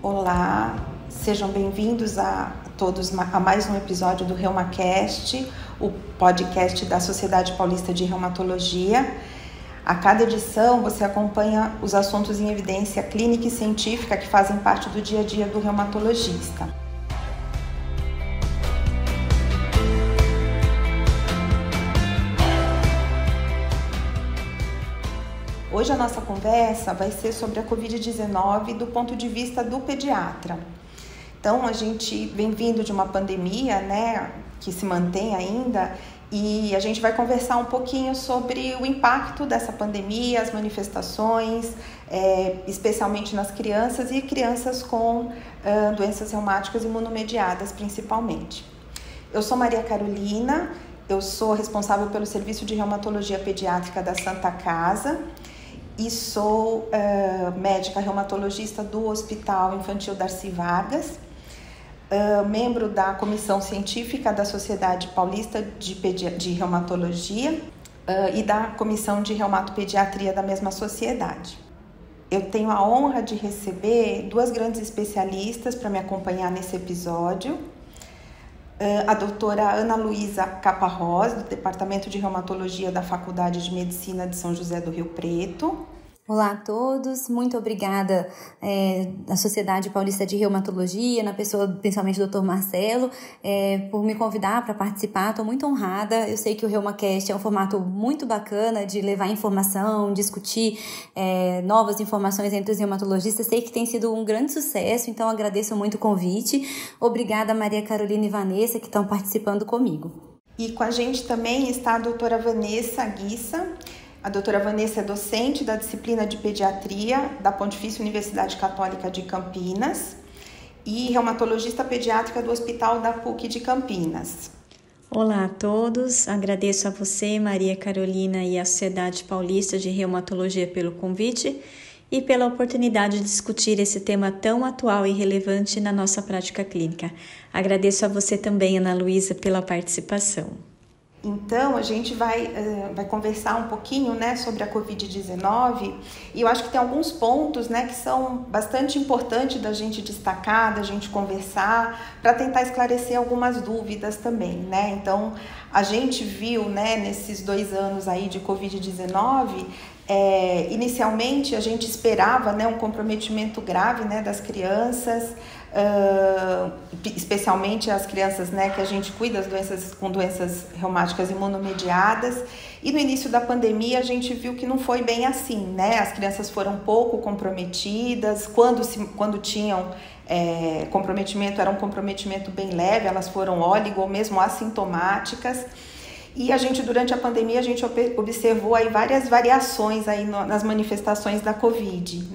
Olá, sejam bem-vindos a todos a mais um episódio do ReumaCast, o podcast da Sociedade Paulista de Reumatologia. A cada edição você acompanha os assuntos em evidência clínica e científica que fazem parte do dia a dia do reumatologista. Hoje a nossa conversa vai ser sobre a Covid-19 do ponto de vista do pediatra. Então, a gente vem vindo de uma pandemia, que se mantém ainda, e a gente vai conversar um pouquinho sobre o impacto dessa pandemia, as manifestações, especialmente nas crianças e crianças com doenças reumáticas imunomediadas, principalmente. Eu sou Maria Carolina, eu sou responsável pelo Serviço de Reumatologia Pediátrica da Santa Casa, e sou médica reumatologista do Hospital Infantil Darcy Vargas, membro da Comissão Científica da Sociedade Paulista de Reumatologia e da Comissão de Reumatopediatria da mesma sociedade. Eu tenho a honra de receber duas grandes especialistas para me acompanhar nesse episódio. A doutora Ana Luísa Caparrós, do Departamento de Reumatologia da Faculdade de Medicina de São José do Rio Preto. Olá a todos, muito obrigada à Sociedade Paulista de Reumatologia, na pessoa principalmente do Dr. Marcelo, por me convidar para participar. Estou muito honrada. Eu sei que o ReumaCast é um formato muito bacana de levar informação, discutir novas informações entre os reumatologistas. Sei que tem sido um grande sucesso, então agradeço muito o convite. Obrigada a Maria Carolina e Vanessa que estão participando comigo. E com a gente também está a doutora Vanessa Guissa. A doutora Vanessa é docente da disciplina de pediatria da Pontifícia Universidade Católica de Campinas e reumatologista pediátrica do Hospital da PUC de Campinas. Olá a todos, agradeço a você, Maria Carolina, e a Sociedade Paulista de Reumatologia pelo convite e pela oportunidade de discutir esse tema tão atual e relevante na nossa prática clínica. Agradeço a você também, Ana Luísa, pela participação. Então, a gente vai conversar um pouquinho, sobre a Covid-19 e eu acho que tem alguns pontos, que são bastante importantes da gente destacar, da gente conversar, para tentar esclarecer algumas dúvidas também, Então, a gente viu, nesses 2 anos aí de Covid-19, inicialmente a gente esperava, um comprometimento grave, das crianças, especialmente as crianças, que a gente cuida com doenças reumáticas imunomediadas, e no início da pandemia a gente viu que não foi bem assim, As crianças foram pouco comprometidas, quando tinham comprometimento, era um comprometimento bem leve, elas foram óligo ou mesmo assintomáticas. E a gente, durante a pandemia, a gente observou aí várias variações aí nas manifestações da Covid,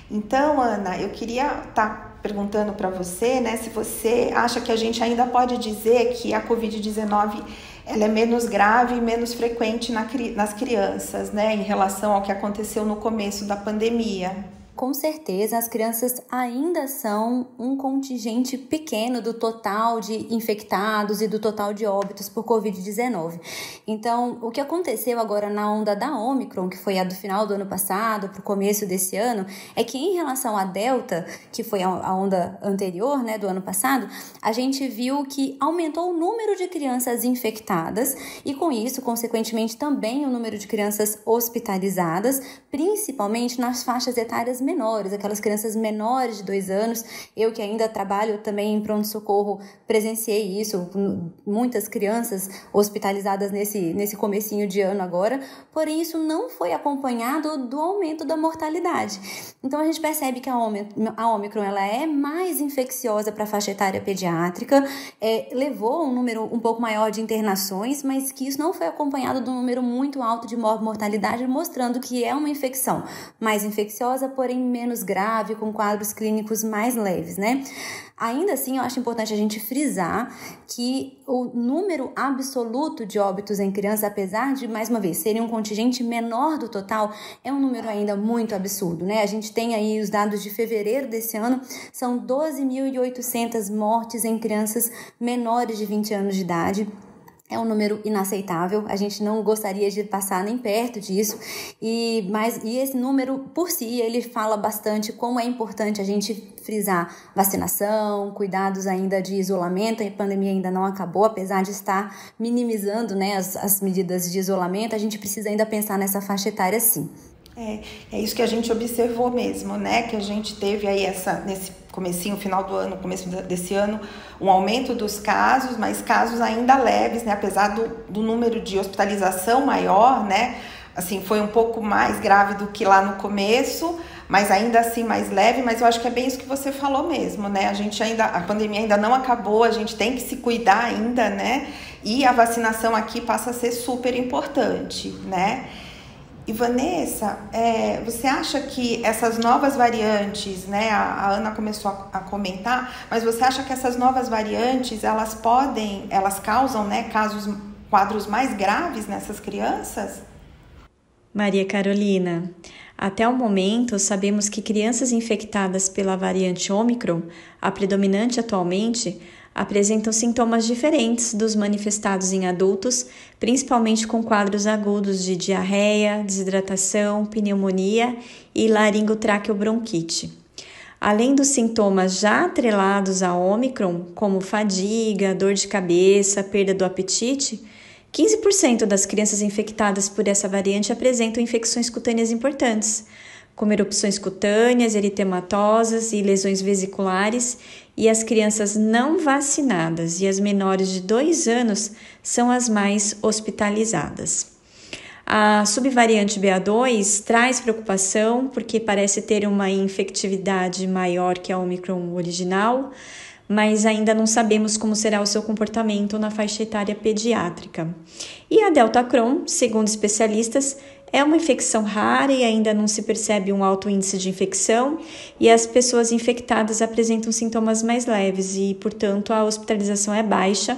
Então, Ana, eu queria estar perguntando para você, se você acha que a gente ainda pode dizer que a Covid-19 ela é menos grave e menos frequente nas crianças, em relação ao que aconteceu no começo da pandemia. Com certeza, as crianças ainda são um contingente pequeno do total de infectados e do total de óbitos por Covid-19. Então, o que aconteceu agora na onda da Ômicron, que foi a do final do ano passado para o começo desse ano, é que em relação à Delta, que foi a onda anterior, do ano passado, a gente viu que aumentou o número de crianças infectadas e, com isso, consequentemente, também o número de crianças hospitalizadas, principalmente nas faixas etárias menores, aquelas crianças menores de 2 anos. Eu que ainda trabalho também em pronto-socorro presenciei isso, muitas crianças hospitalizadas nesse comecinho de ano agora, porém isso não foi acompanhado do aumento da mortalidade. Então a gente percebe que a Ômicron ela é mais infecciosa para a faixa etária pediátrica, levou um número um pouco maior de internações, mas que isso não foi acompanhado de um número muito alto de mortalidade, mostrando que é uma infecção mais infecciosa, porém menos grave, com quadros clínicos mais leves, Ainda assim, eu acho importante a gente frisar que o número absoluto de óbitos em crianças, apesar de, mais uma vez, serem um contingente menor do total, é um número ainda muito absurdo, A gente tem aí os dados de fevereiro desse ano, são 12.800 mortes em crianças menores de 20 anos de idade. É um número inaceitável, a gente não gostaria de passar nem perto disso, e esse número por si, ele fala bastante como é importante a gente frisar vacinação, cuidados ainda de isolamento. A pandemia ainda não acabou, apesar de estar minimizando, né, as medidas de isolamento, a gente precisa ainda pensar nessa faixa etária sim. É isso que a gente observou mesmo, né? Que a gente teve aí nesse comecinho, final do ano, começo desse ano, um aumento dos casos, mas casos ainda leves, né? Apesar do número de hospitalização maior, né? Assim, foi um pouco mais grave do que lá no começo, mas ainda assim mais leve. Mas eu acho que é bem isso que você falou mesmo, né? A pandemia ainda não acabou, a gente tem que se cuidar ainda, né? E a vacinação aqui passa a ser super importante, né? E Vanessa, você acha que essas novas variantes, né, a Ana começou a comentar, mas você acha que essas novas variantes, elas causam, né, quadros mais graves nessas crianças? Maria Carolina, até o momento sabemos que crianças infectadas pela variante Ômicron, a predominante atualmente, apresentam sintomas diferentes dos manifestados em adultos, principalmente com quadros agudos de diarreia, desidratação, pneumonia e laringotraqueobronquite. Além dos sintomas já atrelados a Ômicron, como fadiga, dor de cabeça, perda do apetite, 15% das crianças infectadas por essa variante apresentam infecções cutâneas importantes, como erupções cutâneas, eritematosas e lesões vesiculares, e as crianças não vacinadas e as menores de 2 anos são as mais hospitalizadas. A subvariante BA2 traz preocupação porque parece ter uma infectividade maior que a Omicron original, mas ainda não sabemos como será o seu comportamento na faixa etária pediátrica. E a Deltacron, segundo especialistas, é uma infecção rara e ainda não se percebe um alto índice de infecção, e as pessoas infectadas apresentam sintomas mais leves e, portanto, a hospitalização é baixa.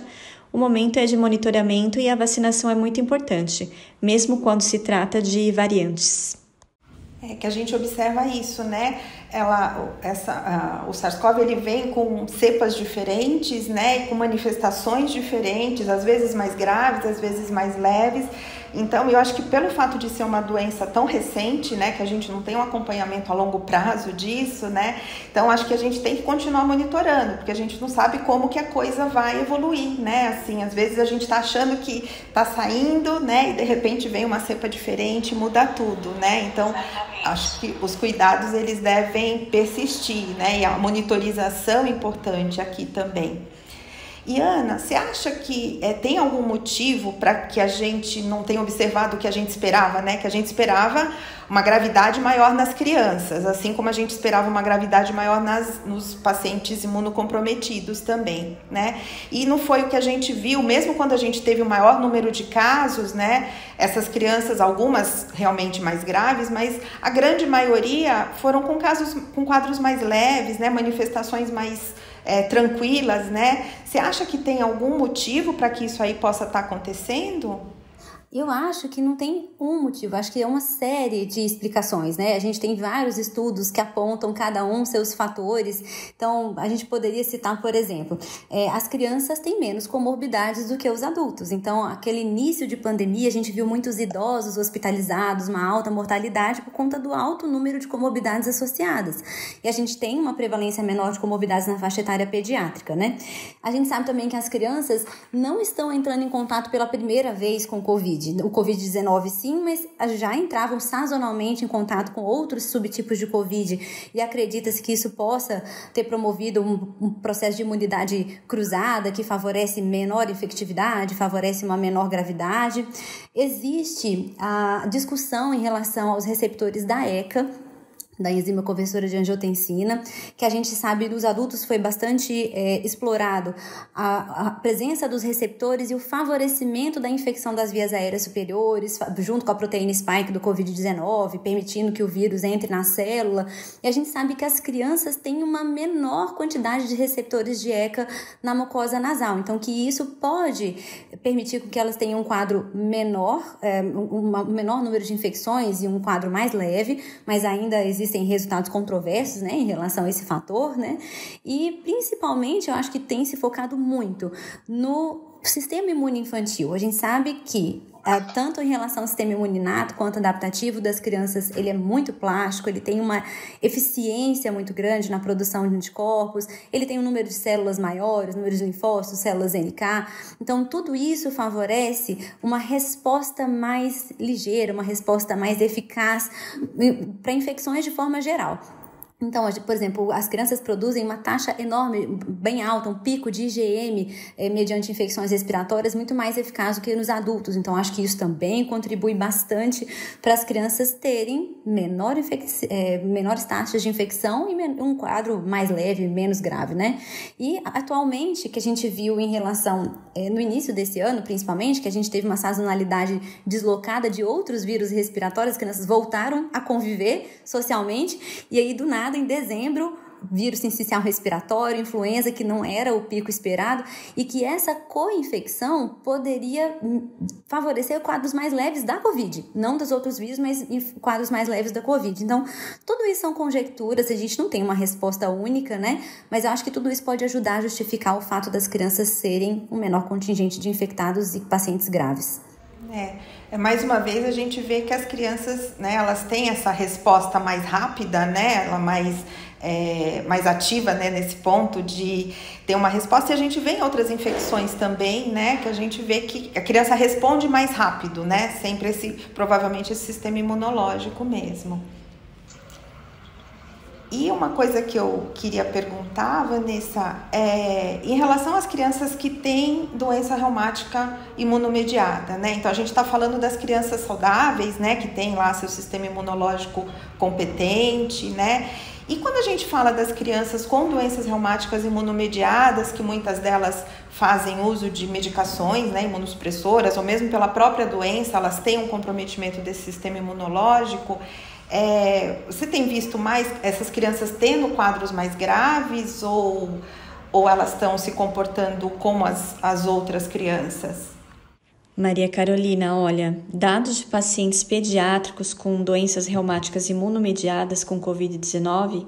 O momento é de monitoramento e a vacinação é muito importante, mesmo quando se trata de variantes. É que a gente observa isso, né? O SARS-CoV ele vem com cepas diferentes, né? E com manifestações diferentes, às vezes mais graves, às vezes mais leves. Então, eu acho que pelo fato de ser uma doença tão recente, né, que a gente não tem um acompanhamento a longo prazo disso, né, então acho que a gente tem que continuar monitorando, porque a gente não sabe como que a coisa vai evoluir, né, assim, às vezes a gente tá achando que tá saindo, né, e de repente vem uma cepa diferente e muda tudo, né, então acho que os cuidados eles devem persistir, né, e a monitorização é importante aqui também. E Ana, você acha que tem algum motivo para que a gente não tenha observado o que a gente esperava, né? Que a gente esperava uma gravidade maior nas crianças, assim como a gente esperava uma gravidade maior nos pacientes imunocomprometidos também, né? E não foi o que a gente viu, mesmo quando a gente teve o maior número de casos, né? Essas crianças, algumas realmente mais graves, mas a grande maioria foram com quadros mais leves, né? Manifestações mais tranquilas, né? Você acha que tem algum motivo para que isso aí possa estar acontecendo? Eu acho que não tem um motivo, acho que é uma série de explicações, né? A gente tem vários estudos que apontam cada um seus fatores. Então, a gente poderia citar, por exemplo, as crianças têm menos comorbidades do que os adultos. Então, aquele início de pandemia, a gente viu muitos idosos hospitalizados, uma alta mortalidade por conta do alto número de comorbidades associadas. E a gente tem uma prevalência menor de comorbidades na faixa etária pediátrica, né? A gente sabe também que as crianças não estão entrando em contato pela primeira vez com o Covid. O Covid-19 sim, mas já entravam sazonalmente em contato com outros subtipos de Covid e acredita-se que isso possa ter promovido um processo de imunidade cruzada que favorece menor infectividade, favorece uma menor gravidade. Existe a discussão em relação aos receptores da ECA, da enzima conversora de angiotensina, que a gente sabe nos adultos foi bastante explorado a presença dos receptores e o favorecimento da infecção das vias aéreas superiores, junto com a proteína spike do Covid-19, permitindo que o vírus entre na célula. E a gente sabe que as crianças têm uma menor quantidade de receptores de ECA na mucosa nasal, então que isso pode permitir que elas tenham um quadro menor, um menor número de infecções e um quadro mais leve, mas ainda existem resultados controversos, né, em relação a esse fator, né, e principalmente eu acho que tem se focado muito no sistema imune infantil. A gente sabe que tanto em relação ao sistema imune inato quanto adaptativo das crianças, ele é muito plástico, ele tem uma eficiência muito grande na produção de anticorpos, ele tem um número de células maiores, número de linfócitos, células NK. Então, tudo isso favorece uma resposta mais ligeira, uma resposta mais eficaz para infecções de forma geral. Então, por exemplo, as crianças produzem uma taxa enorme, bem alta, um pico de IgM mediante infecções respiratórias muito mais eficaz do que nos adultos. Então, acho que isso também contribui bastante para as crianças terem menores taxas de infecção e um quadro mais leve, menos grave, né? E, atualmente, que a gente viu em relação, no início desse ano, principalmente, que a gente teve uma sazonalidade deslocada de outros vírus respiratórios, as crianças voltaram a conviver socialmente, e aí, do nada, em dezembro, vírus sincicial respiratório, influenza, que não era o pico esperado, e que essa co-infecção poderia favorecer quadros mais leves da Covid, não dos outros vírus, mas quadros mais leves da Covid. Então, tudo isso são conjecturas, a gente não tem uma resposta única, né? Mas eu acho que tudo isso pode ajudar a justificar o fato das crianças serem um menor contingente de infectados e pacientes graves. Mais uma vez a gente vê que as crianças, né, elas têm essa resposta mais rápida, né, ela mais ativa, né, nesse ponto de ter uma resposta, e a gente vê em outras infecções também, né, que a gente vê que a criança responde mais rápido, né, sempre provavelmente esse sistema imunológico mesmo. E uma coisa que eu queria perguntar, Vanessa, em relação às crianças que têm doença reumática imunomediada, né? Então, a gente está falando das crianças saudáveis, né? Que tem lá seu sistema imunológico competente, né? E quando a gente fala das crianças com doenças reumáticas imunomediadas, que muitas delas fazem uso de medicações, né, imunossupressoras, ou mesmo pela própria doença, elas têm um comprometimento desse sistema imunológico, você tem visto mais essas crianças tendo quadros mais graves ou elas estão se comportando como as outras crianças? Maria Carolina, olha, dados de pacientes pediátricos com doenças reumáticas imunomediadas com Covid-19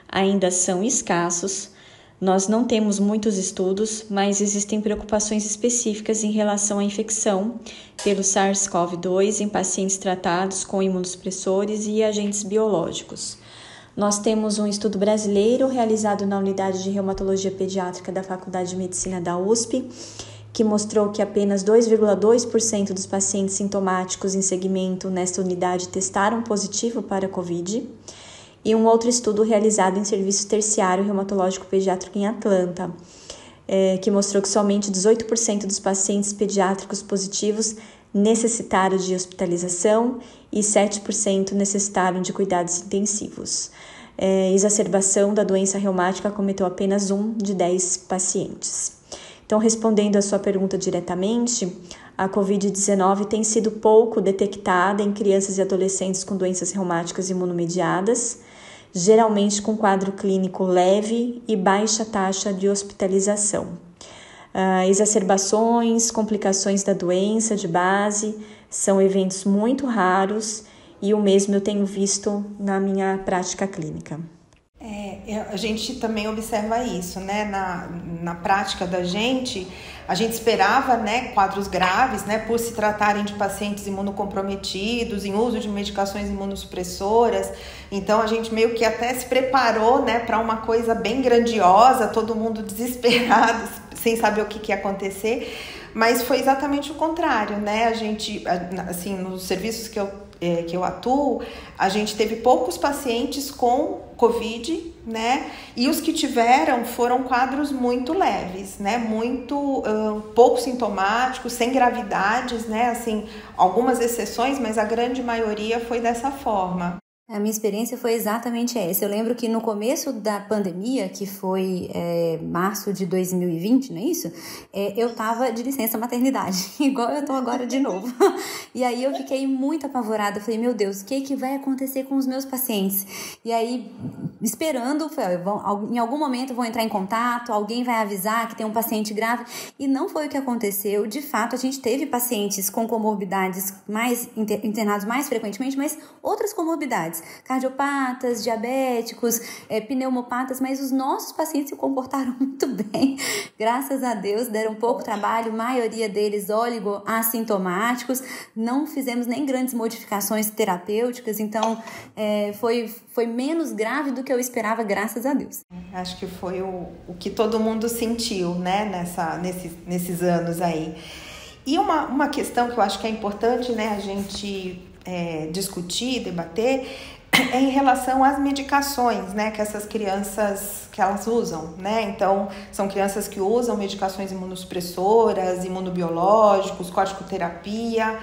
ainda são escassos. Nós não temos muitos estudos, mas existem preocupações específicas em relação à infecção pelo SARS-CoV-2 em pacientes tratados com imunossupressores e agentes biológicos. Nós temos um estudo brasileiro realizado na Unidade de Reumatologia Pediátrica da Faculdade de Medicina da USP, que mostrou que apenas 2,2% dos pacientes sintomáticos em segmento nesta unidade testaram positivo para a Covid, e um outro estudo realizado em serviço terciário reumatológico pediátrico em Atlanta, que mostrou que somente 18% dos pacientes pediátricos positivos necessitaram de hospitalização e 7% necessitaram de cuidados intensivos. Exacerbação da doença reumática acometeu apenas 1 de 10 pacientes. Então, respondendo a sua pergunta diretamente, a Covid-19 tem sido pouco detectada em crianças e adolescentes com doenças reumáticas imunomediadas, geralmente com quadro clínico leve e baixa taxa de hospitalização. Exacerbações, complicações da doença de base são eventos muito raros e o mesmo eu tenho visto na minha prática clínica. A gente também observa isso, né? Na prática da gente, a gente esperava, né, quadros graves, né, por se tratarem de pacientes imunocomprometidos, em uso de medicações imunossupressoras. Então, a gente meio que até se preparou, né, para uma coisa bem grandiosa, todo mundo desesperado, sem saber o que ia acontecer. Mas foi exatamente o contrário, né? A gente, assim, nos serviços que eu atuo, a gente teve poucos pacientes com Covid, né? E os que tiveram foram quadros muito leves, né? Muito pouco sintomáticos, sem gravidades, né? Assim, algumas exceções, mas a grande maioria foi dessa forma. A minha experiência foi exatamente essa. Eu lembro que no começo da pandemia, que foi março de 2020, não é isso? Eu tava de licença maternidade, igual eu tô agora de novo. E aí eu fiquei muito apavorada. Eu falei, meu Deus, o que vai acontecer com os meus pacientes? E aí esperando, em algum momento vão entrar em contato, alguém vai avisar que tem um paciente grave, e não foi o que aconteceu. De fato, a gente teve pacientes com comorbidades internados mais frequentemente, mas outras comorbidades, cardiopatas, diabéticos, pneumopatas, mas os nossos pacientes se comportaram muito bem, graças a Deus, deram pouco trabalho, a maioria deles oligoassintomáticos, não fizemos nem grandes modificações terapêuticas, então foi menos grave do que eu esperava, graças a Deus. Acho que foi o que todo mundo sentiu, né, nesses anos aí. E uma questão que eu acho que é importante, né, a gente discutir, debater, é em relação às medicações, né, que essas crianças que elas usam, né? Então, são crianças que usam medicações imunossupressoras, imunobiológicos, corticoterapia.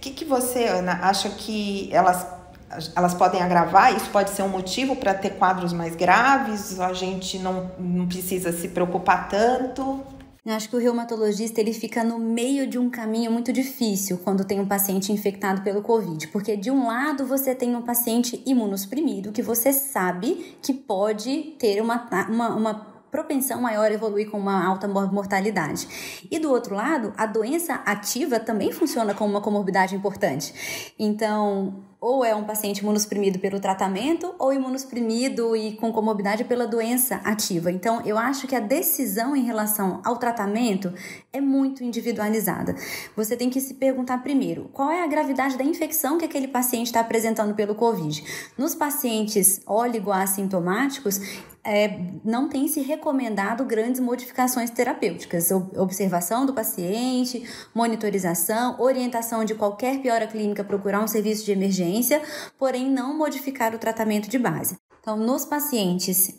Que você, Ana, acha que elas podem agravar? Isso pode ser um motivo para ter quadros mais graves? A gente não precisa se preocupar tanto? Eu acho que o reumatologista ele fica no meio de um caminho muito difícil quando tem um paciente infectado pelo Covid, porque de um lado você tem um paciente imunossuprimido que você sabe que pode ter uma propensão maior a evoluir com uma alta mortalidade. E do outro lado, a doença ativa também funciona como uma comorbidade importante. Então, ou é um paciente imunossuprimido pelo tratamento, ou imunossuprimido e com comorbidade pela doença ativa. Então, eu acho que a decisão em relação ao tratamento é muito individualizada. Você tem que se perguntar primeiro, qual é a gravidade da infecção que aquele paciente está apresentando pelo Covid? Nos pacientes oligoassintomáticos, não tem se recomendado grandes modificações terapêuticas, observação do paciente, monitorização, orientação de qualquer piora clínica, procurar um serviço de emergência, porém não modificar o tratamento de base. Então, nos pacientes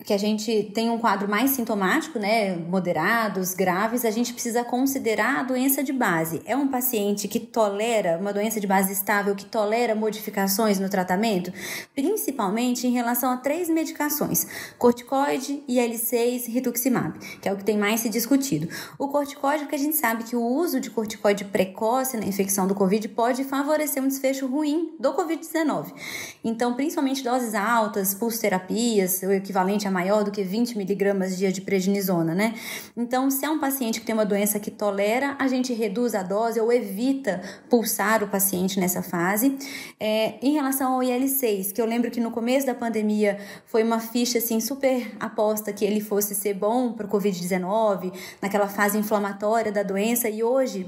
que a gente tem um quadro mais sintomático, né, moderados, graves, a gente precisa considerar a doença de base. É um paciente que tolera, uma doença de base estável, que tolera modificações no tratamento, principalmente em relação a 3 medicações, corticoide, IL-6 e rituximab, que é o que tem mais se discutido. O corticoide, porque a gente sabe que o uso de corticoide precoce na infecção do Covid pode favorecer um desfecho ruim do Covid-19. Então, principalmente doses altas, pulsoterapias, o equivalente a maior do que 20 miligramas dia de prednisona, né? Então, se é um paciente que tem uma doença que tolera, a gente reduz a dose ou evita pulsar o paciente nessa fase. Em relação ao IL-6, que eu lembro que no começo da pandemia foi uma ficha assim super aposta que ele fosse ser bom para o Covid-19, naquela fase inflamatória da doença, e hoje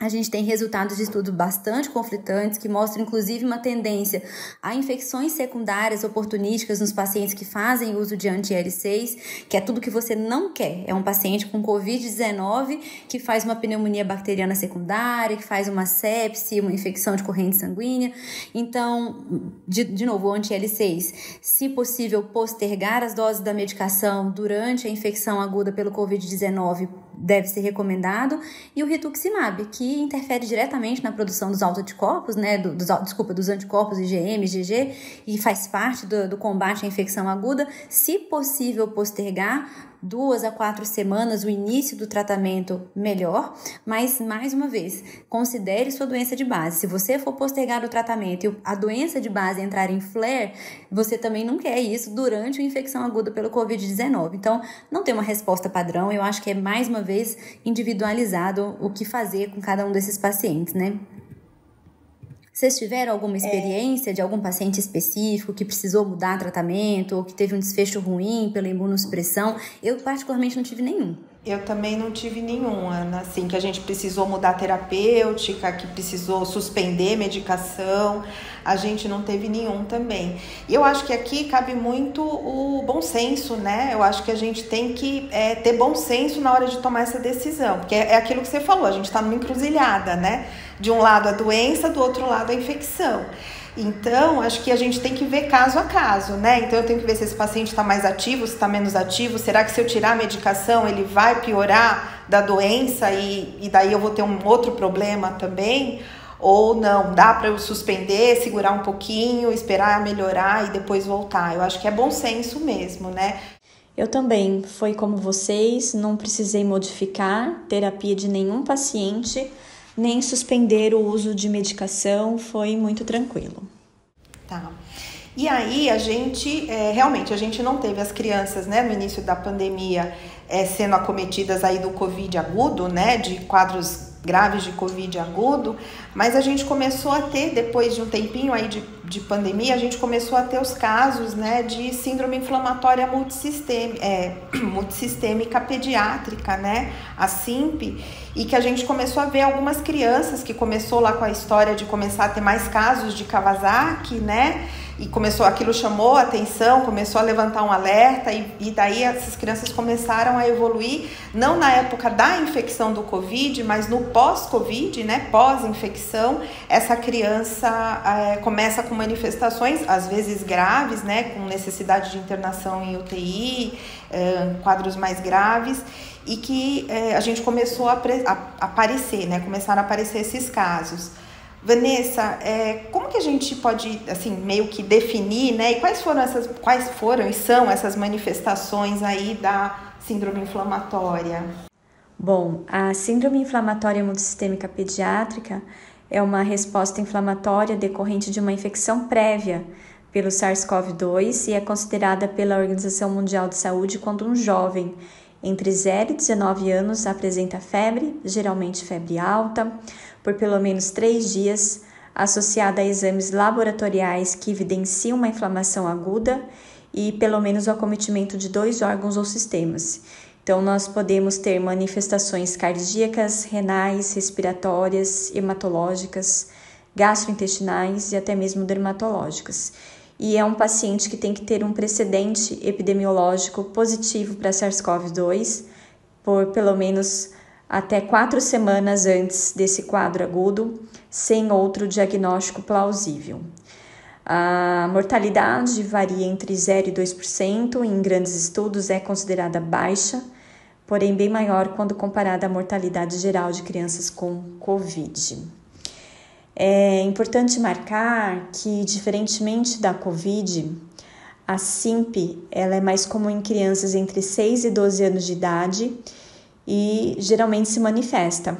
a gente tem resultados de estudos bastante conflitantes que mostram, inclusive, uma tendência a infecções secundárias oportunísticas nos pacientes que fazem uso de anti-IL-6, que é tudo que você não quer. É um paciente com Covid-19 que faz uma pneumonia bacteriana secundária, que faz uma sepse, uma infecção de corrente sanguínea. Então, de novo, o anti-IL-6, se possível, postergar as doses da medicação durante a infecção aguda pelo Covid-19 deve ser recomendado, e o rituximab, que interfere diretamente na produção dos autoanticorpos, né, dos anticorpos IgM, IgG, e faz parte do combate à infecção aguda. Se possível postergar 2 a 4 semanas o início do tratamento, melhor, mas, mais uma vez, considere sua doença de base. Se você for postergar o tratamento e a doença de base entrar em flare, você também não quer isso durante a infecção aguda pelo Covid-19. Então, não tem uma resposta padrão, eu acho que é, mais uma vez, individualizado o que fazer com cada um desses pacientes, né? Vocês tiveram alguma experiência de algum paciente específico que precisou mudar tratamento ou que teve um desfecho ruim pela imunossupressão? Eu, particularmente, não tive nenhum. Eu também não tive nenhum, Ana, assim, que a gente precisou mudar terapêutica, que precisou suspender medicação, a gente não teve nenhum também. E eu acho que aqui cabe muito o bom senso, né? Eu acho que a gente tem que ter bom senso na hora de tomar essa decisão, porque é aquilo que você falou, a gente está numa encruzilhada, né? De um lado a doença, do outro lado a infecção. Então, acho que a gente tem que ver caso a caso, né? Então, eu tenho que ver se esse paciente está mais ativo, se está menos ativo. Será que se eu tirar a medicação, ele vai piorar da doença e daí eu vou ter um outro problema também? Ou não, dá para eu suspender, segurar um pouquinho, esperar melhorar e depois voltar? Eu acho que é bom senso mesmo, né? Eu também, foi como vocês, não precisei modificar terapia de nenhum paciente, nem suspender o uso de medicação, foi muito tranquilo. Tá. E aí realmente a gente não teve as crianças, né, no início da pandemia sendo acometidas aí do Covid agudo, né, de quadros graves de Covid agudo, mas a gente começou a ter, depois de um tempinho aí de pandemia, a gente começou a ter os casos, né, de síndrome inflamatória multissistêmica pediátrica, né, a SIMP, e que a gente começou a ver algumas crianças, que começou lá com a história de começar a ter mais casos de Kawasaki, né, e aquilo chamou a atenção, começou a levantar um alerta, e daí essas crianças começaram a evoluir, não na época da infecção do Covid, mas no pós-Covid, né, pós-infecção, essa criança começa com manifestações, às vezes graves, né, com necessidade de internação em UTI, quadros mais graves, e que a gente começou a aparecer, né, começaram a aparecer esses casos. Vanessa, como que a gente pode, assim, meio que definir, né, e quais foram e são essas manifestações aí da síndrome inflamatória? Bom, a síndrome inflamatória multissistêmica pediátrica é uma resposta inflamatória decorrente de uma infecção prévia pelo SARS-CoV-2 e é considerada pela Organização Mundial de Saúde quando um jovem entre 0 e 19 anos apresenta febre, geralmente febre alta, por pelo menos 3 dias, associada a exames laboratoriais que evidenciam uma inflamação aguda e pelo menos o acometimento de 2 órgãos ou sistemas. Então, nós podemos ter manifestações cardíacas, renais, respiratórias, hematológicas, gastrointestinais e até mesmo dermatológicas. E é um paciente que tem que ter um precedente epidemiológico positivo para SARS-CoV-2 por pelo menos até 4 semanas antes desse quadro agudo, sem outro diagnóstico plausível. A mortalidade varia entre 0% e 2%, em grandes estudos é considerada baixa, porém bem maior quando comparada à mortalidade geral de crianças com Covid. É importante marcar que, diferentemente da Covid, a SIMP ela é mais comum em crianças entre 6 e 12 anos de idade e geralmente se manifesta,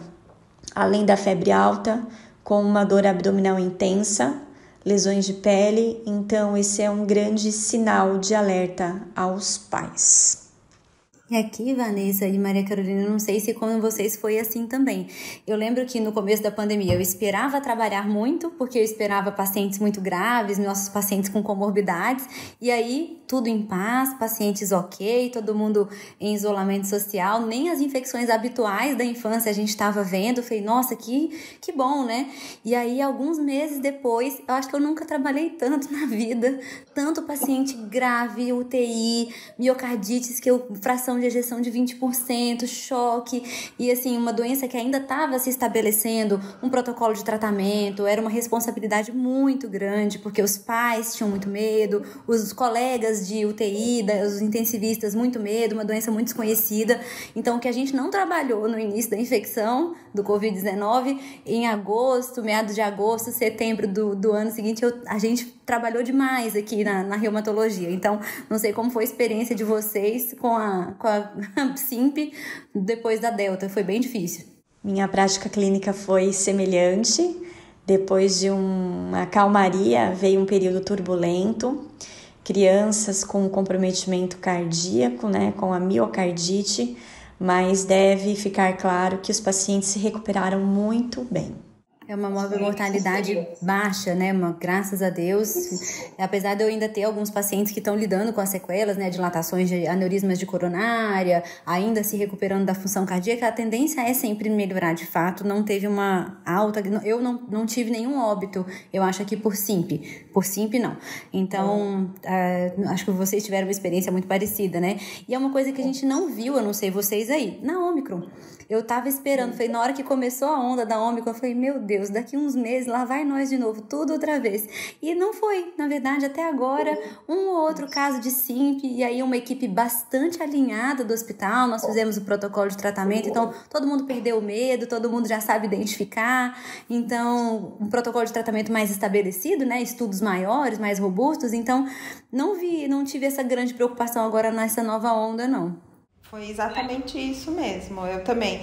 além da febre alta, com uma dor abdominal intensa, lesões de pele, então esse é um grande sinal de alerta aos pais. E aqui, Vanessa e Maria Carolina, não sei se com vocês foi assim também. Eu lembro que no começo da pandemia eu esperava trabalhar muito, porque eu esperava pacientes muito graves, nossos pacientes com comorbidades, e aí tudo em paz, pacientes ok, todo mundo em isolamento social, nem as infecções habituais da infância a gente estava vendo. Falei, nossa, que bom, né? E aí, alguns meses depois, eu acho que eu nunca trabalhei tanto na vida, tanto paciente grave, UTI, miocardites, fração de ejeção de 20%, choque, e assim, uma doença que ainda estava se estabelecendo, um protocolo de tratamento, era uma responsabilidade muito grande, porque os pais tinham muito medo, os colegas de UTI, os intensivistas, muito medo, uma doença muito desconhecida. Então, o que a gente não trabalhou no início da infecção do Covid-19, em agosto, meados de agosto, setembro do ano seguinte, a gente trabalhou demais aqui na reumatologia. Então, não sei como foi a experiência de vocês com a SIMP depois da Delta. Foi bem difícil. Minha prática clínica foi semelhante. Depois de uma calmaria, veio um período turbulento. Crianças com comprometimento cardíaco, né, com a miocardite, mas deve ficar claro que os pacientes se recuperaram muito bem. É uma mortalidade baixa, né? Graças a Deus. Apesar de eu ainda ter alguns pacientes que estão lidando com as sequelas, né? Dilatações de aneurismas de coronária, ainda se recuperando da função cardíaca, a tendência é sempre melhorar de fato. Não teve uma alta... Eu não tive nenhum óbito, eu acho, aqui por SIMP. Por SIMP, não. Então, acho que vocês tiveram uma experiência muito parecida, né? E é uma coisa que a gente não viu, eu não sei vocês aí, na Ômicron. Eu tava esperando, foi na hora que começou a onda da Ômicron, eu falei, meu Deus, daqui uns meses lá vai nós de novo, tudo outra vez. E não foi, na verdade, até agora, um ou outro caso de SIMP, e aí uma equipe bastante alinhada do hospital, nós fizemos o protocolo de tratamento, então todo mundo perdeu o medo, todo mundo já sabe identificar, então um protocolo de tratamento mais estabelecido, né, estudos maiores, mais robustos, então não tive essa grande preocupação agora nessa nova onda, não. Foi exatamente isso mesmo. Eu também.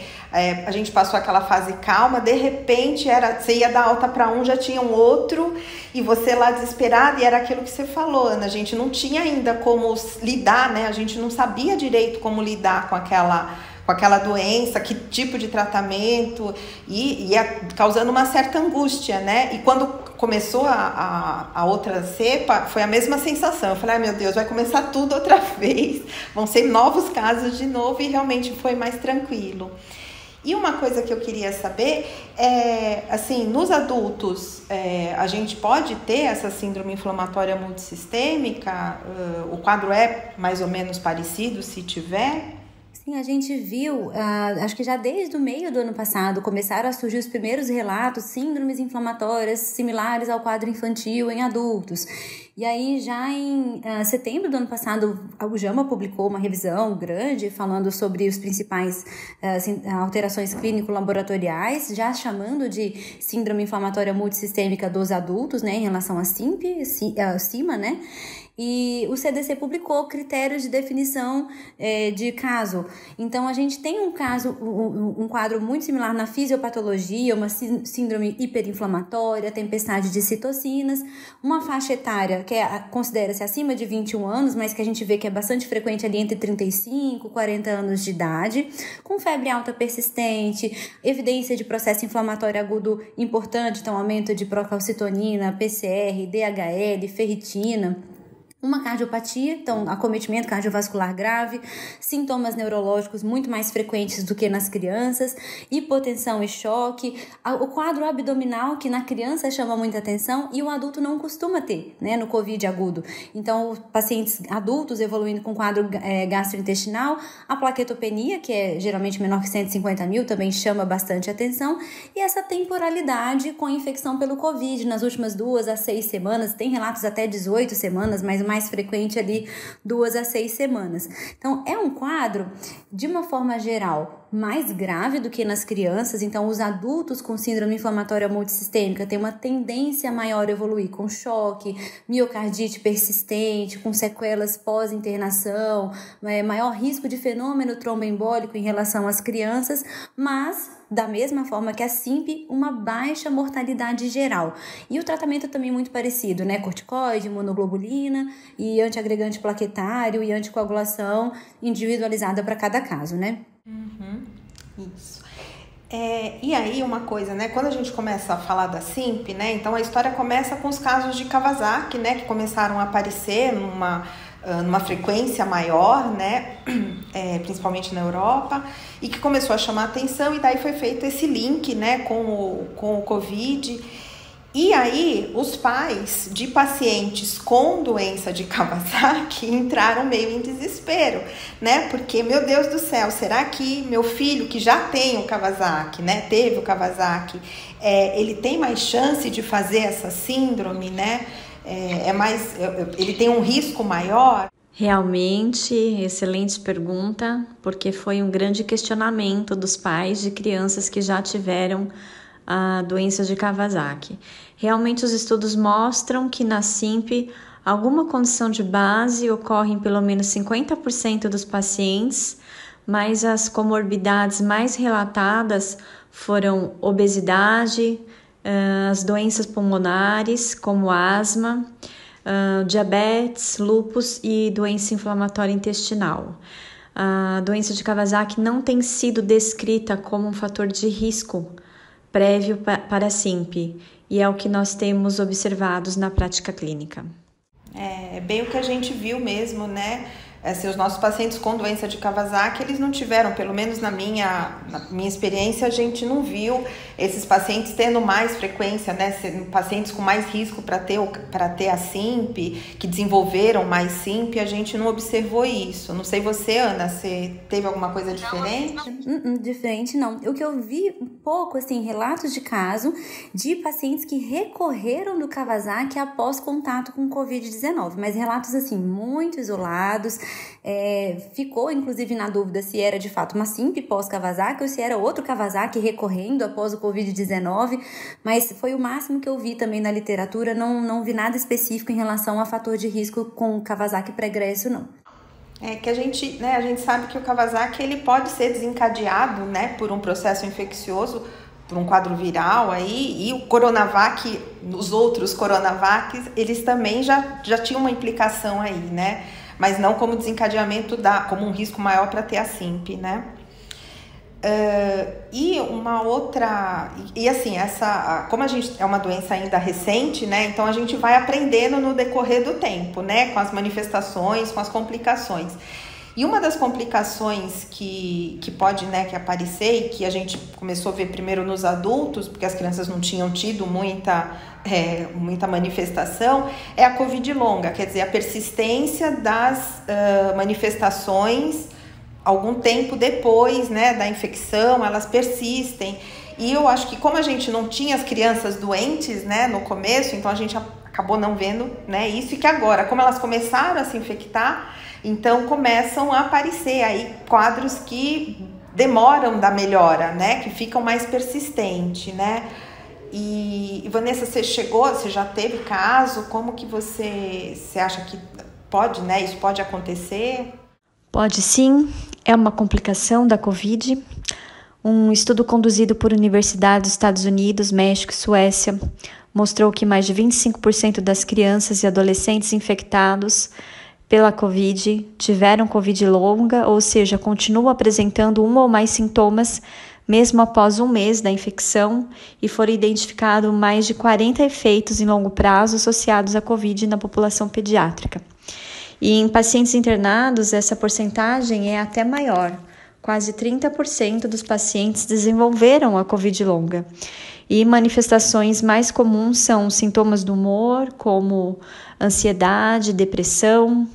A gente passou aquela fase calma, de repente você ia dar alta para um, já tinha um outro, e você lá desesperado, e era aquilo que você falou, Ana. A gente não tinha ainda como lidar, né? A gente não sabia direito como lidar com aquela doença, que tipo de tratamento, e ia causando uma certa angústia, né? E quando começou a outra cepa, foi a mesma sensação. Eu falei, meu Deus, vai começar tudo outra vez, vão ser novos casos de novo, e realmente foi mais tranquilo. E uma coisa que eu queria saber é, assim, nos adultos, a gente pode ter essa síndrome inflamatória multissistêmica? O quadro é mais ou menos parecido, se tiver? Sim, a gente viu, acho que já desde o meio do ano passado, começaram a surgir os primeiros relatos, síndromes inflamatórias similares ao quadro infantil em adultos. E aí, já em setembro do ano passado, o JAMA publicou uma revisão grande falando sobre os principais alterações clínico-laboratoriais, já chamando de síndrome inflamatória multissistêmica dos adultos, né, em relação à CIMA, né? E o CDC publicou critérios de definição de caso. Então, a gente tem um quadro muito similar na fisiopatologia, uma síndrome hiperinflamatória, tempestade de citocinas, uma faixa etária que considera-se acima de 21 anos, mas que a gente vê que é bastante frequente ali entre 35 e 40 anos de idade, com febre alta persistente, evidência de processo inflamatório agudo importante, então aumento de procalcitonina, PCR, DHL, ferritina, uma cardiopatia, então acometimento cardiovascular grave, sintomas neurológicos muito mais frequentes do que nas crianças, hipotensão e choque, o quadro abdominal que na criança chama muita atenção e o adulto não costuma ter, né, no COVID agudo. Então, pacientes adultos evoluindo com quadro gastrointestinal, a plaquetopenia, que é geralmente menor que 150 mil, também chama bastante atenção, e essa temporalidade com infecção pelo COVID nas últimas 2 a 6 semanas, tem relatos até 18 semanas, mas o mais frequente ali 2 a 6 semanas. Então, é um quadro, de uma forma geral, mais grave do que nas crianças. Então, os adultos com síndrome inflamatória multissistêmica têm uma tendência maior a evoluir com choque, miocardite persistente, com sequelas pós-internação, maior risco de fenômeno tromboembólico em relação às crianças, mas da mesma forma que a SIMP, uma baixa mortalidade geral. E o tratamento também muito parecido, né? Corticoide, imunoglobulina e antiagregante plaquetário e anticoagulação individualizada para cada caso, né? Isso. E aí uma coisa, né? Quando a gente começa a falar da SIMP, né? Então a história começa com os casos de Kawasaki, né? Que começaram a aparecer numa frequência maior, né, principalmente na Europa, e que começou a chamar atenção, e daí foi feito esse link, né, com o Covid. E aí os pais de pacientes com doença de Kawasaki entraram meio em desespero, né, porque, meu Deus do céu, será que meu filho, que já tem o Kawasaki, né, teve o Kawasaki, ele tem mais chance de fazer essa síndrome, né? Ele tem um risco maior? Realmente, excelente pergunta, porque foi um grande questionamento dos pais de crianças que já tiveram a doença de Kawasaki. Realmente, os estudos mostram que na SIMP, alguma condição de base ocorre em pelo menos 50% dos pacientes, mas as comorbidades mais relatadas foram obesidade, as doenças pulmonares, como asma, diabetes, lúpus e doença inflamatória intestinal. A doença de Kawasaki não tem sido descrita como um fator de risco prévio para a SIMP, e é o que nós temos observados na prática clínica. É bem o que a gente viu mesmo, né? Os nossos pacientes com doença de Kawasaki, eles não tiveram, pelo menos na minha experiência, a gente não viu esses pacientes tendo mais frequência, né? Pacientes com mais risco para ter a SIMP, que desenvolveram mais SIMP, a gente não observou isso. Não sei você, Ana, você teve alguma coisa diferente? Diferente não. O que eu vi um pouco, assim, relatos de caso de pacientes que recorreram do Kawasaki após contato com Covid-19, mas relatos, assim, muito isolados. Ficou inclusive na dúvida se era de fato uma SIMP pós-Kawasaki ou se era outro Kawasaki recorrendo após o Covid-19, mas foi o máximo que eu vi também na literatura, não vi nada específico em relação a fator de risco com Kawasaki pregresso, não. É que a gente sabe que o Kawasaki ele pode ser desencadeado, né, por um processo infeccioso, por um quadro viral aí, e o Coronavac, os outros Coronavacs, eles também já tinham uma implicação aí, né, mas não como desencadeamento, como um risco maior para ter a SIMP, né. E uma outra, e assim, como a gente é uma doença ainda recente, né, então a gente vai aprendendo no decorrer do tempo, né, com as manifestações, com as complicações. E uma das complicações que pode, né, que aparecer e que a gente começou a ver primeiro nos adultos, porque as crianças não tinham tido muita manifestação, é a Covid longa, quer dizer, a persistência das manifestações algum tempo depois, né, da infecção, elas persistem. E eu acho que como a gente não tinha as crianças doentes, né, no começo, então a gente acabou não vendo, né, isso, e que agora, como elas começaram a se infectar, então começam a aparecer aí quadros que demoram da melhora, né, que ficam mais persistentes, né. E Vanessa, você já teve caso? Como que você acha que pode, né, isso pode acontecer? Pode sim, é uma complicação da Covid. Um estudo conduzido por universidades dos Estados Unidos, México e Suécia mostrou que mais de 25% das crianças e adolescentes infectados pela Covid tiveram Covid longa, ou seja, continuam apresentando um ou mais sintomas mesmo após um mês da infecção, e foram identificados mais de 40 efeitos em longo prazo associados à Covid na população pediátrica. E em pacientes internados, essa porcentagem é até maior. Quase 30% dos pacientes desenvolveram a Covid longa. E manifestações mais comuns são sintomas do humor, como ansiedade, depressão.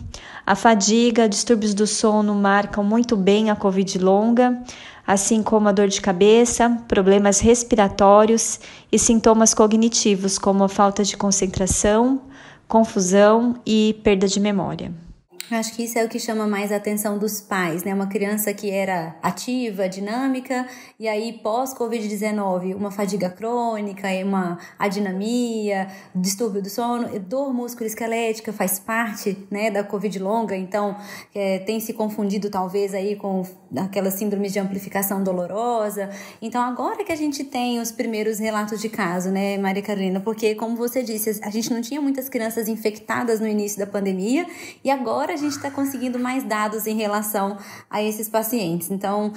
A fadiga, distúrbios do sono marcam muito bem a Covid longa, assim como a dor de cabeça, problemas respiratórios e sintomas cognitivos, como a falta de concentração, confusão e perda de memória. Acho que isso é o que chama mais a atenção dos pais, né? Uma criança que era ativa, dinâmica, e aí pós-Covid-19, uma fadiga crônica, uma adinamia, distúrbio do sono, dor musculoesquelética faz parte, né, da Covid longa, então tem se confundido talvez aí com aquelas síndromes de amplificação dolorosa. Então agora que a gente tem os primeiros relatos de caso, né, Maria Carolina, porque como você disse, a gente não tinha muitas crianças infectadas no início da pandemia, e agora a gente está conseguindo mais dados em relação a esses pacientes. Então,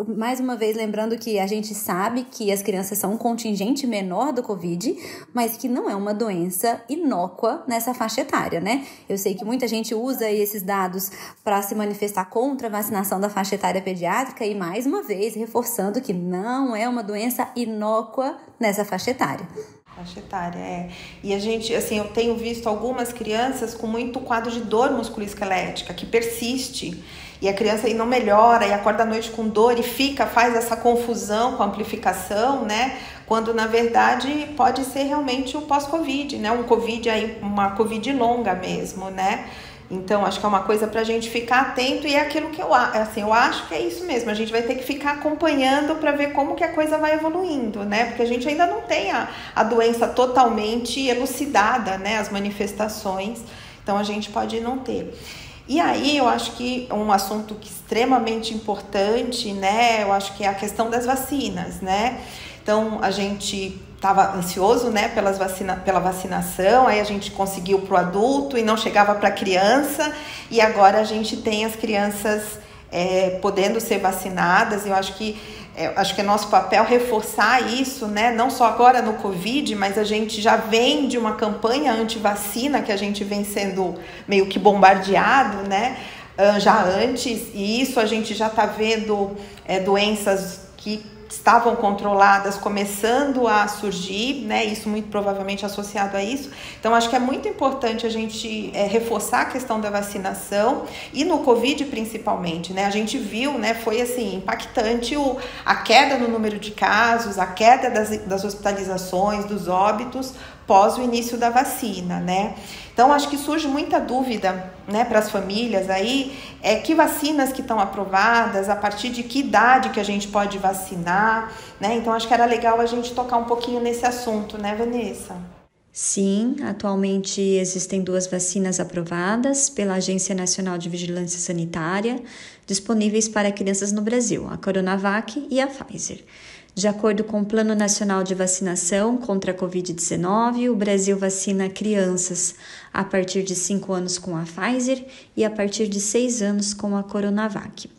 mais uma vez, lembrando que a gente sabe que as crianças são um contingente menor do Covid, mas que não é uma doença inócua nessa faixa etária, né? Eu sei que muita gente usa esses dados para se manifestar contra a vacinação da faixa etária pediátrica, e mais uma vez, reforçando que não é uma doença inócua nessa faixa etária. Faixa etária, E a gente, assim, eu tenho visto algumas crianças com muito quadro de dor musculoesquelética, que persiste, e a criança aí não melhora, e acorda à noite com dor, e faz essa confusão com a amplificação, né? Quando, na verdade, pode ser realmente o pós-Covid, né? Uma Covid longa mesmo, né? Então, acho que é uma coisa para a gente ficar atento, e é aquilo que eu acho que é isso mesmo. A gente vai ter que ficar acompanhando para ver como que a coisa vai evoluindo, né? Porque a gente ainda não tem a doença totalmente elucidada, né? As manifestações, então a gente pode não ter. E aí, eu acho que um assunto extremamente importante, né? Eu acho que é a questão das vacinas, né? Então, a gente estava ansioso, né, pela vacinação, aí a gente conseguiu para o adulto e não chegava para a criança, e agora a gente tem as crianças podendo ser vacinadas. Eu acho que é nosso papel reforçar isso, né, não só agora no Covid, mas a gente já vem de uma campanha anti-vacina que a gente vem sendo meio que bombardeado, né, já antes, e isso a gente já está vendo doenças que estavam controladas começando a surgir, né? Isso muito provavelmente associado a isso. Então, acho que é muito importante a gente reforçar a questão da vacinação, e no Covid principalmente, né? A gente viu, né? Foi assim, impactante a queda no número de casos, a queda das hospitalizações, dos óbitos pós o início da vacina, né? Então, acho que surge muita dúvida, né, para as famílias aí, que vacinas que estão aprovadas, a partir de que idade que a gente pode vacinar, né? Então, acho que era legal a gente tocar um pouquinho nesse assunto, né, Vanessa? Sim, atualmente existem 2 vacinas aprovadas pela Agência Nacional de Vigilância Sanitária, disponíveis para crianças no Brasil, a Coronavac e a Pfizer. De acordo com o Plano Nacional de Vacinação contra a Covid-19, o Brasil vacina crianças a partir de 5 anos com a Pfizer e a partir de 6 anos com a Coronavac.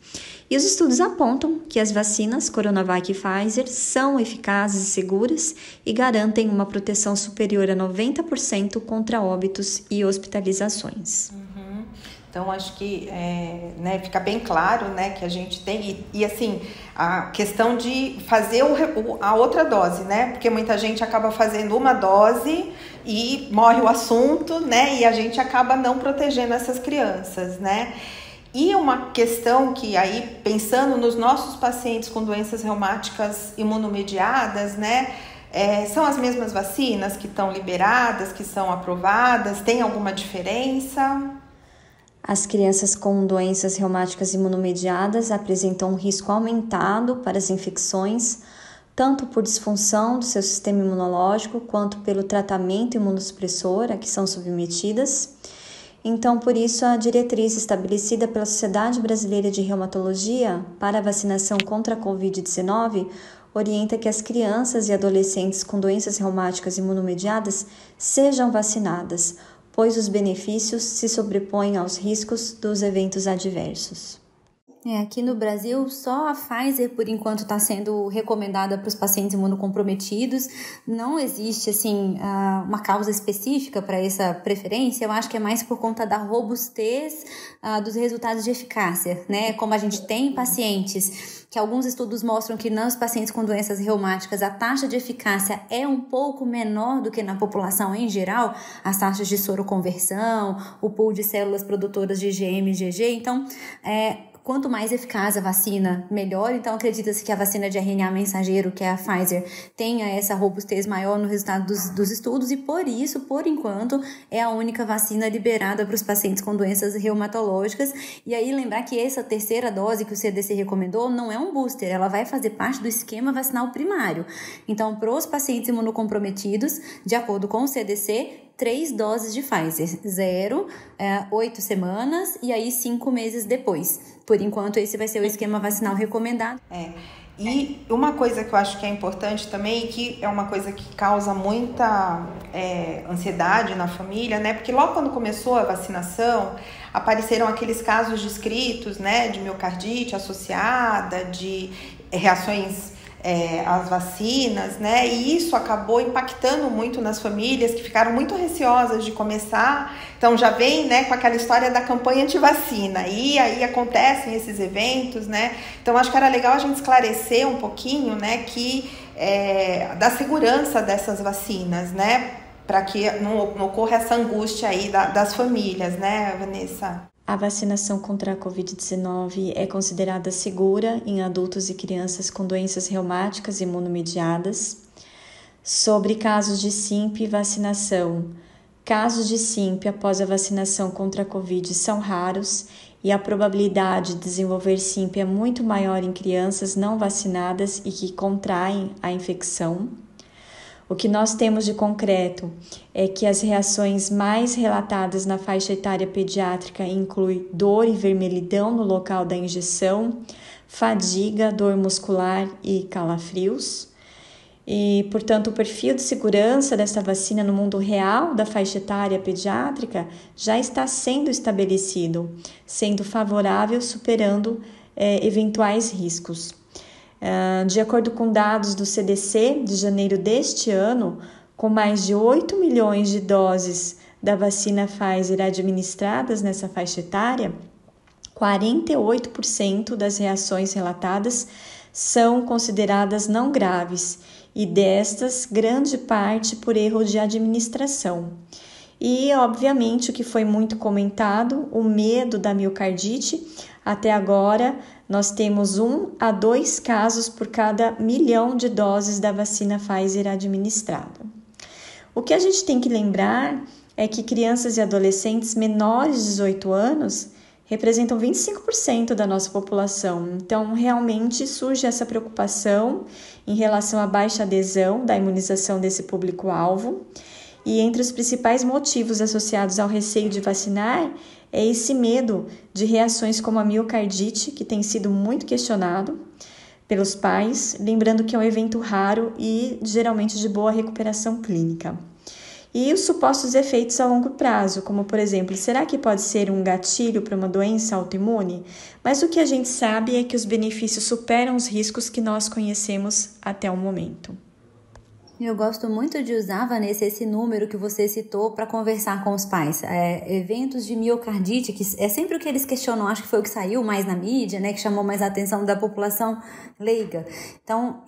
E os estudos apontam que as vacinas Coronavac e Pfizer são eficazes e seguras e garantem uma proteção superior a 90% contra óbitos e hospitalizações. Então, acho que fica bem claro, né, que a gente tem, e assim, a questão de fazer a outra dose, né, porque muita gente acaba fazendo uma dose e morre o assunto, né, e a gente acaba não protegendo essas crianças, né. E uma questão que aí, pensando nos nossos pacientes com doenças reumáticas imunomediadas, né, são as mesmas vacinas que estão liberadas, que são aprovadas, tem alguma diferença? As crianças com doenças reumáticas imunomediadas apresentam um risco aumentado para as infecções, tanto por disfunção do seu sistema imunológico, quanto pelo tratamento imunossupressor a que são submetidas. Então, por isso, a diretriz estabelecida pela Sociedade Brasileira de Reumatologia para a vacinação contra a Covid-19 orienta que as crianças e adolescentes com doenças reumáticas imunomediadas sejam vacinadas, pois os benefícios se sobrepõem aos riscos dos eventos adversos. Aqui no Brasil, só a Pfizer, por enquanto, está sendo recomendada para os pacientes imunocomprometidos. Não existe, assim, uma causa específica para essa preferência. Eu acho que é mais por conta da robustez dos resultados de eficácia, né? Como a gente tem pacientes que alguns estudos mostram que nos pacientes com doenças reumáticas a taxa de eficácia é um pouco menor do que na população em geral, as taxas de soroconversão, o pool de células produtoras de IgM e IgG. Então, quanto mais eficaz a vacina, melhor. Então, acredita-se que a vacina de RNA mensageiro, que é a Pfizer, tenha essa robustez maior no resultado dos estudos e, por isso, por enquanto, é a única vacina liberada para os pacientes com doenças reumatológicas. E aí, lembrar que essa terceira dose que o CDC recomendou não é um booster, ela vai fazer parte do esquema vacinal primário. Então, para os pacientes imunocomprometidos, de acordo com o CDC, 3 doses de Pfizer, 0, 8 semanas e aí 5 meses depois. Por enquanto, esse vai ser o esquema vacinal recomendado. E uma coisa que eu acho que é importante também, que é uma coisa que causa muita ansiedade na família, né? Porque logo quando começou a vacinação, apareceram aqueles casos descritos, né? De miocardite associada, de reações as vacinas, né? E isso acabou impactando muito nas famílias que ficaram muito receosas de começar. Então já vem, né, com aquela história da campanha anti-vacina e aí acontecem esses eventos, né? Então acho que era legal a gente esclarecer um pouquinho, né, que da segurança dessas vacinas, né? Para que não ocorra essa angústia aí das famílias, né, Vanessa? A vacinação contra a Covid-19 é considerada segura em adultos e crianças com doenças reumáticas imunomediadas. Sobre casos de SIMP e vacinação. Casos de SIMP após a vacinação contra a Covid são raros e a probabilidade de desenvolver SIMP é muito maior em crianças não vacinadas e que contraem a infecção. O que nós temos de concreto é que as reações mais relatadas na faixa etária pediátrica incluem dor e vermelhidão no local da injeção, fadiga, dor muscular e calafrios. E, portanto, o perfil de segurança dessa vacina no mundo real da faixa etária pediátrica já está sendo estabelecido, sendo favorável, superando eventuais riscos. De acordo com dados do CDC de janeiro deste ano, com mais de 8 milhões de doses da vacina Pfizer administradas nessa faixa etária, 48% das reações relatadas são consideradas não graves e destas, grande parte por erro de administração. E, obviamente, o que foi muito comentado, o medo da miocardite. Até agora, nós temos 1 a 2 casos por cada 1 milhão de doses da vacina Pfizer administrada. O que a gente tem que lembrar é que crianças e adolescentes menores de 18 anos representam 25% da nossa população. Então, realmente surge essa preocupação em relação à baixa adesão da imunização desse público-alvo. E entre os principais motivos associados ao receio de vacinar é esse medo de reações como a miocardite, que tem sido muito questionado pelos pais, lembrando que é um evento raro e geralmente de boa recuperação clínica. E os supostos efeitos a longo prazo, como por exemplo, será que pode ser um gatilho para uma doença autoimune? Mas o que a gente sabe é que os benefícios superam os riscos que nós conhecemos até o momento. Eu gosto muito de usar, Vanessa, esse número que você citou para conversar com os pais. Eventos de miocardite, que é sempre o que eles questionam, acho que foi o que saiu mais na mídia, né, que chamou mais a atenção da população leiga. Então,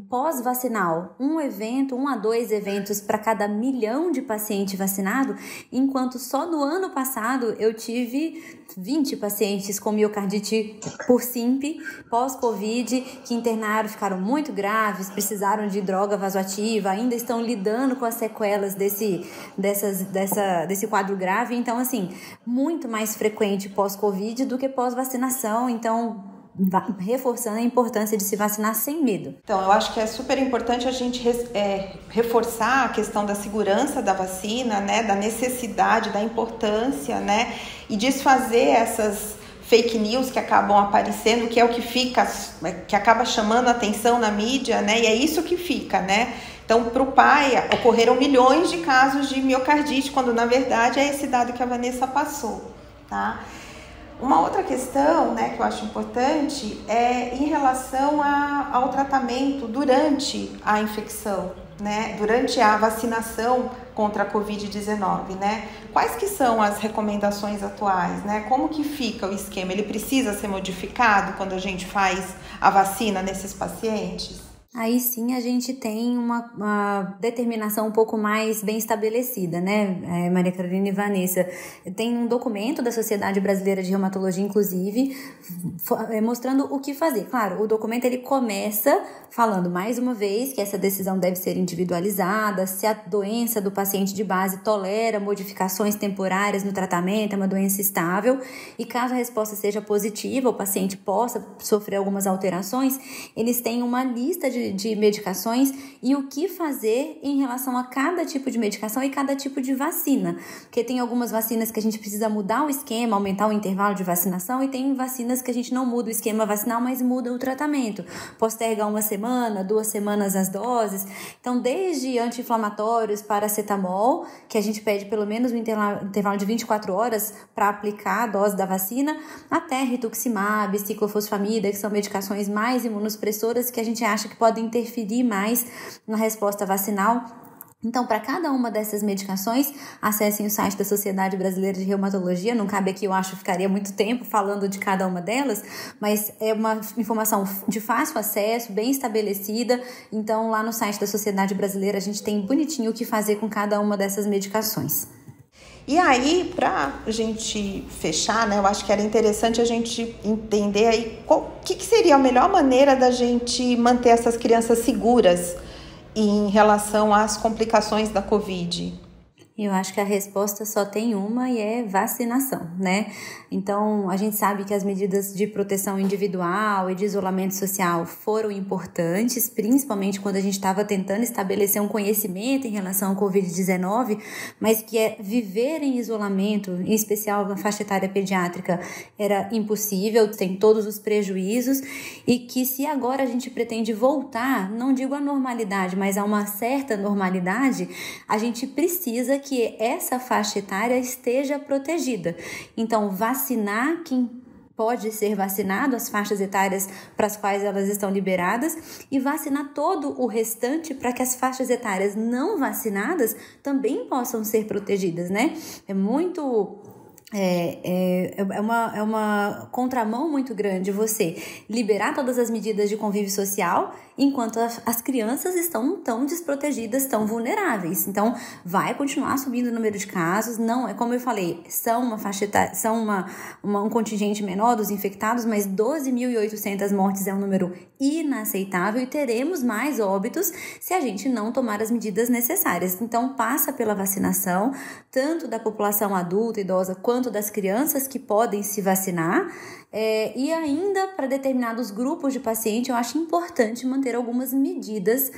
pós-vacinal, 1 a 2 eventos para cada 1 milhão de paciente vacinado, enquanto só no ano passado eu tive 20 pacientes com miocardite por SIMP, pós-Covid, que internaram, ficaram muito graves, precisaram de droga vasoativa, ainda estão lidando com as sequelas desse quadro grave. Então, assim, muito mais frequente pós-Covid do que pós-vacinação. Então, reforçando a importância de se vacinar sem medo. Então, eu acho que é super importante a gente reforçar a questão da segurança da vacina, né, da necessidade, da importância, né, e desfazer essas fake news que acabam aparecendo, que é o que acaba chamando a atenção na mídia, né, e é isso que fica, né. Então, para o pai, ocorreram milhões de casos de miocardite, quando na verdade é esse dado que a Vanessa passou, tá? Uma outra questão, né, que eu acho importante é em relação ao tratamento durante a infecção, né, durante a vacinação contra a Covid-19, né? Quais que são as recomendações atuais, né? Como que fica o esquema? Ele precisa ser modificado quando a gente faz a vacina nesses pacientes? Aí sim a gente tem uma determinação um pouco mais bem estabelecida, né, Maria Carolina e Vanessa? Tem um documento da Sociedade Brasileira de Reumatologia, inclusive, mostrando o que fazer. Claro, o documento ele começa falando mais uma vez que essa decisão deve ser individualizada, se a doença do paciente de base tolera modificações temporárias no tratamento, é uma doença estável, e caso a resposta seja positiva, o paciente possa sofrer algumas alterações, eles têm uma lista de medicações e o que fazer em relação a cada tipo de medicação e cada tipo de vacina, porque tem algumas vacinas que a gente precisa mudar o esquema, aumentar o intervalo de vacinação, e tem vacinas que a gente não muda o esquema vacinal, mas muda o tratamento, posterga 1 semana, 2 semanas as doses. Então, desde anti-inflamatórios, paracetamol, que a gente pede pelo menos um intervalo de 24 horas para aplicar a dose da vacina, até rituximab, ciclofosfamida, que são medicações mais imunossupressoras que a gente acha que podem interferir mais na resposta vacinal. Então, para cada uma dessas medicações, acessem o site da Sociedade Brasileira de Reumatologia. Não cabe aqui, eu acho, ficaria muito tempo falando de cada uma delas, mas é uma informação de fácil acesso, bem estabelecida. Então, lá no site da Sociedade Brasileira, a gente tem bonitinho o que fazer com cada uma dessas medicações. E aí, para a gente fechar, né, eu acho que era interessante a gente entender aí o que seria a melhor maneira da gente manter essas crianças seguras em relação às complicações da Covid. Eu acho que a resposta só tem uma e é vacinação, né? Então, a gente sabe que as medidas de proteção individual e de isolamento social foram importantes, principalmente quando a gente estava tentando estabelecer um conhecimento em relação ao Covid-19, mas que viver em isolamento, em especial na faixa etária pediátrica, era impossível, tem todos os prejuízos, e que se agora a gente pretende voltar, não digo à normalidade, mas a uma certa normalidade, a gente precisa que essa faixa etária esteja protegida. Então, vacinar quem pode ser vacinado, as faixas etárias para as quais elas estão liberadas, e vacinar todo o restante para que as faixas etárias não vacinadas também possam ser protegidas, né? É uma contramão muito grande você liberar todas as medidas de convívio social enquanto as crianças estão tão desprotegidas, tão vulneráveis. Então, vai continuar subindo o número de casos. Não, é como eu falei, são uma faixa etária, são um contingente menor dos infectados, mas 12.800 mortes é um número inaceitável e teremos mais óbitos se a gente não tomar as medidas necessárias. Então, passa pela vacinação, tanto da população adulta, idosa, quanto quanto das crianças que podem se vacinar. E ainda para determinados grupos de paciente, eu acho importante manter algumas medidas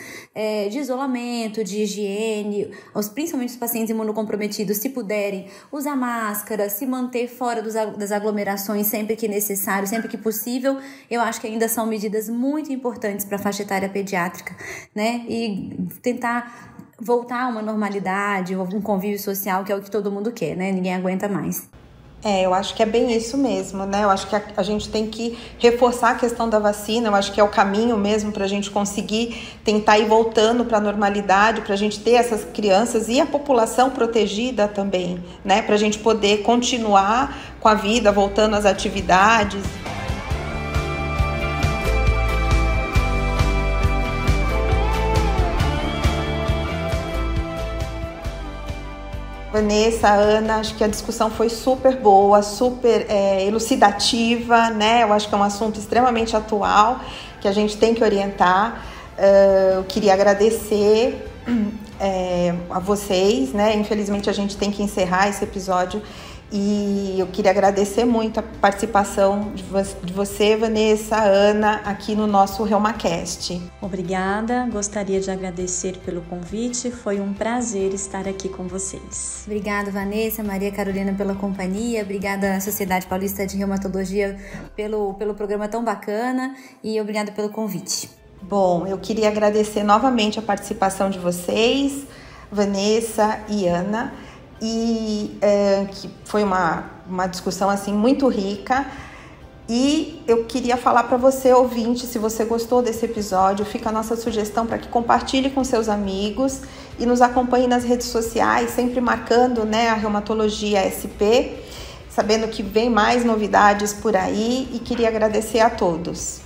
de isolamento, de higiene, principalmente os pacientes imunocomprometidos, se puderem, usar máscara, se manter fora das aglomerações sempre que necessário, sempre que possível. Eu acho que ainda são medidas muito importantes para a faixa etária pediátrica, né? E tentar voltar a uma normalidade, um convívio social, que é o que todo mundo quer, né? Ninguém aguenta mais. Eu acho que é bem isso mesmo, né? Eu acho que a gente tem que reforçar a questão da vacina, eu acho que é o caminho mesmo para a gente conseguir tentar ir voltando para a normalidade, para a gente ter essas crianças e a população protegida também, né? Para a gente poder continuar com a vida, voltando às atividades. Vanessa, Ana, acho que a discussão foi super boa, super elucidativa, né? Eu acho que é um assunto extremamente atual, que a gente tem que orientar. Eu queria agradecer a vocês, né? Infelizmente a gente tem que encerrar esse episódio e eu queria agradecer muito a participação de você, Vanessa, Ana, aqui no nosso ReumaCast. Obrigada, gostaria de agradecer pelo convite, foi um prazer estar aqui com vocês. Obrigada, Vanessa, Maria Carolina pela companhia, obrigada à Sociedade Paulista de Reumatologia pelo programa tão bacana e obrigada pelo convite. Bom, eu queria agradecer novamente a participação de vocês, Vanessa e Ana, e que foi uma discussão assim muito rica. E eu queria falar para você, ouvinte, se você gostou desse episódio, fica a nossa sugestão para que compartilhe com seus amigos e nos acompanhe nas redes sociais, sempre marcando, né, a Reumatologia SP, sabendo que vem mais novidades por aí, e queria agradecer a todos.